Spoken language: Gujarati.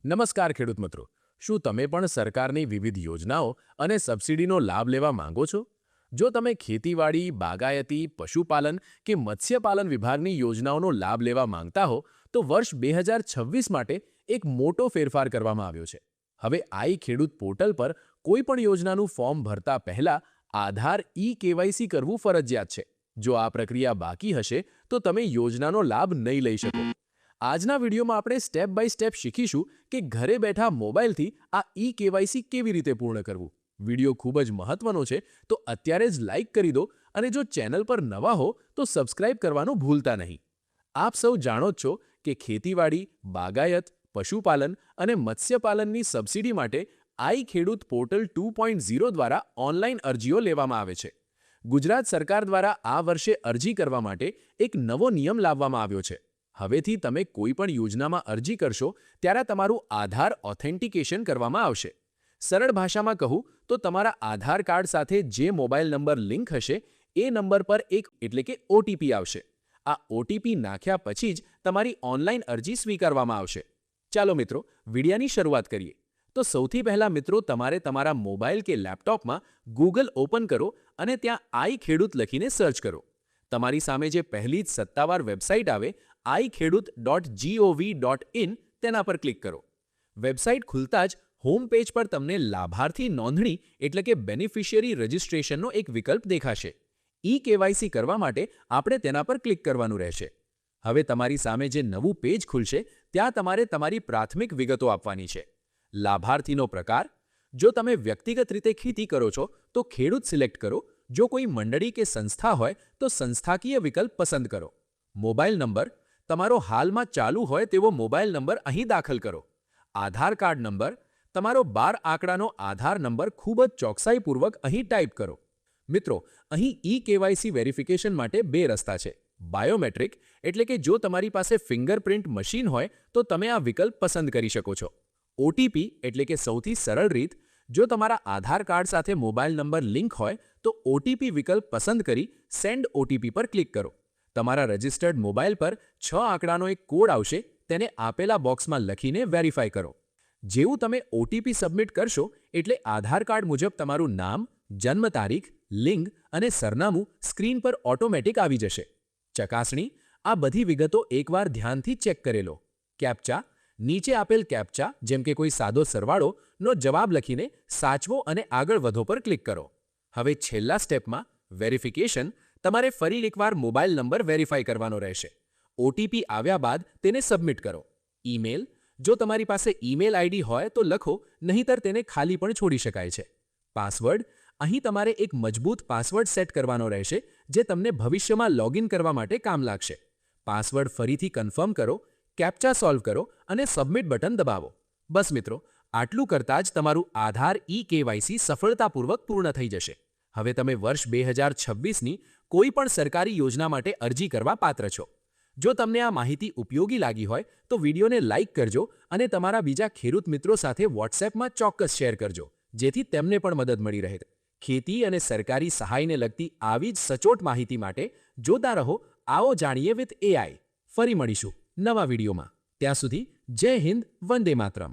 નમસ્કાર ખેડૂત મિત્રો, શું તમે પણ સરકારની વિવિધ યોજનાઓ અને સબસિડીનો લાભ લેવા માંગો છો? જો તમે ખેતીવાડી, બાગાયતી, પશુપાલન કે મત્સ્યપાલન વિભાગની યોજનાઓનો લાભ લેવા માંગતા હો, તો વર્ષ 2026 માટે એક મોટો ફેરફાર કરવામાં આવ્યો છે. હવે આઈ ખેડૂત પોર્ટલ પર કોઈ પણ યોજનાનું ફોર્મ ભરતા પહેલા આધાર કેવાયસી કરવું ફરજિયાત છે. જો આ પ્રક્રિયા બાકી હશે, તો તમે યોજનાનો લાભ નહીં લઈ શકો. આજના વિડીયોમાં આપણે સ્ટેપ બાય સ્ટેપ શીખીશું કે ઘરે બેઠા મોબાઈલથી આ કેવાયસી કેવી રીતે પૂર્ણ કરવું. વિડીયો ખૂબ જ મહત્વનો છે, તો અત્યારે જ લાઈક કરી દો અને જો ચેનલ પર નવા હો તો સબસ્ક્રાઇબ કરવાનું ભૂલતા નહીં. આપ સૌ જાણો જ છો કે ખેતીવાડી, બાગાયત, પશુપાલન અને મત્સ્યપાલનની સબસિડી માટે આઈ ખેડૂત પોર્ટલ 2.0 દ્વારા ઓનલાઈન અરજીઓ લેવામાં આવે છે. ગુજરાત સરકાર દ્વારા આ વર્ષે અરજી કરવા માટે એક નવો નિયમ લાવવામાં આવ્યો છે. હવેથી તમે કોઈ પણ યોજનામાં અરજી કરશો ત્યારે તમારું આધાર ઓથેન્ટિકેશન કરવામાં આવશે. સરળ ભાષામાં કહું તો તમારા આધાર કાર્ડ સાથે જે મોબાઈલ નંબર લિંક હશે એ નંબર પર એક એટલે કે ઓટીપી આવશે. આ ઓટીપી નાખ્યા પછી જ તમારી ઓનલાઈન અરજી સ્વીકારવામાં આવશે. ચાલો મિત્રો, વિડિયાની શરૂઆત કરીએ. તો સૌથી પહેલા મિત્રો, તમારે તમારા મોબાઈલ કે લેપટોપમાં ગૂગલ ઓપન કરો અને ત્યાં આઈ ખેડૂત લખીને સર્ચ કરો. તમારી સામે જે પહેલી જ સત્તાવાર વેબસાઇટ આવે ikhedut.gov.in તેના પર ક્લિક કરો. વેબસાઇટ ખુલતા જ હોમ પેજ પર તમને લાભાર્થી નોંધણી એટલે કે બેનિફિશિયરી રજિસ્ટ્રેશનનો એક વિકલ્પ દેખાશે. કેવાયસી કરવા માટે આપણે તેના પર ક્લિક કરવાનું રહેશે. હવે તમારી સામે જે નવું પેજ ખુલશે ત્યાં તમારે તમારી પ્રાથમિક વિગતો આપવાની છે. લાભાર્થીનો પ્રકાર: જો તમે વ્યક્તિગત રીતે ખેતી કરો છો તો ખેડૂત સિલેક્ટ કરો. જો કોઈ મંડળી કે સંસ્થા હોય તો સંસ્થાકીય વિકલ્પ પસંદ કરો. મોબાઈલ નંબર: તમારો હાલમાં ચાલુ હોય તેવો મોબાઈલ નંબર અહીં દાખલ કરો. આધાર કાર્ડ નંબર: તમારો 12 આંકડાનો આધાર નંબર ખૂબ જ ચોકસાઈપૂર્વક અહીં ટાઈપ કરો. મિત્રો, અહીં કેવાયસી વેરિફિકેશન માટે બે રસ્તા છે. બાયોમેટ્રિક એટલે કે જો તમારી પાસે ફિંગરપ્રિન્ટ મશીન હોય તો તમે આ વિકલ્પ પસંદ કરી શકો છો. ઓટીપી એટલે કે સૌથી સરળ રીત: જો તમારા આધાર કાર્ડ સાથે મોબાઈલ નંબર લિંક હોય તો ઓટીપી વિકલ્પ પસંદ કરી સેન્ડ ઓટીપી પર ક્લિક કરો. તમારા રજિસ્ટર્ડ મોબાઈલ પર 6 આંકડાનો એક કોડ આવશે, તેને આપેલા બોક્સમાં લખીને વેરીફાઈ કરો. જેવું તમે ઓટીપી સબમિટ કરશો એટલે આધાર કાર્ડ મુજબ તમારું નામ, જન્મ તારીખ, લિંગ અને સરનામું સ્ક્રીન પર ઓટોમેટિક આવી જશે. ચકાસણી: આ બધી વિગતો એકવાર ધ્યાનથી ચેક કરી લો. કેપ્ચા: નીચે આપેલ કેપ્ચા જેમ કે કોઈ સાદો સરવાળો નો જવાબ લખીને સાચવો અને આગળ વધો પર ક્લિક કરો. હવે છેલ્લા સ્ટેપમાં વેરિફિકેશન: તમારે ફરી એકવાર મોબાઈલ નંબર વેરીફાઈ કરવાનો રહેશે. ઓટીપી આવ્યા બાદ તેને સબમિટ કરો. ઈમેલ: જો તમારી પાસે ઈમેલ આઈડી હોય તો લખો, નહીંતર તેને ખાલી પણ છોડી શકાય છે. પાસવર્ડ: અહીં તમારે એક મજબૂત પાસવર્ડ સેટ કરવાનો રહેશે જે તમને ભવિષ્યમાં લોગિન કરવા માટે કામ લાગશે. પાસવર્ડ ફરીથી કન્ફર્મ કરો, કેપ્ચા સોલ્વ કરો અને સબમિટ બટન દબાવો. બસ મિત્રો, આટલું કરતાં જ તમારું આધાર કેવાયસી સફળતાપૂર્વક પૂર્ણ થઈ જશે. હવે તમે વર્ષ 2026ની કોઈ પણ સરકારી યોજના માટે અરજી કરવા પાત્ર છો. જો તમને આ માહિતી ઉપયોગી લાગી હોય તો વિડીયોને લાઇક કરજો અને તમારા બીજા ખેડૂત મિત્રો સાથે વોટ્સએપમાં ચોક્કસ શેર કરજો, જેથી તેમને પણ મદદ મળી રહે. ખેતી અને સરકારી સહાયને લગતી આવી જ સચોટ માહિતી માટે જોતા રહો આવો જાણીએ વિથ એઆઈ. ફરી મળીશું નવા વિડીયોમાં. ત્યાં સુધી જય હિન્દ, વંદે માતરમ.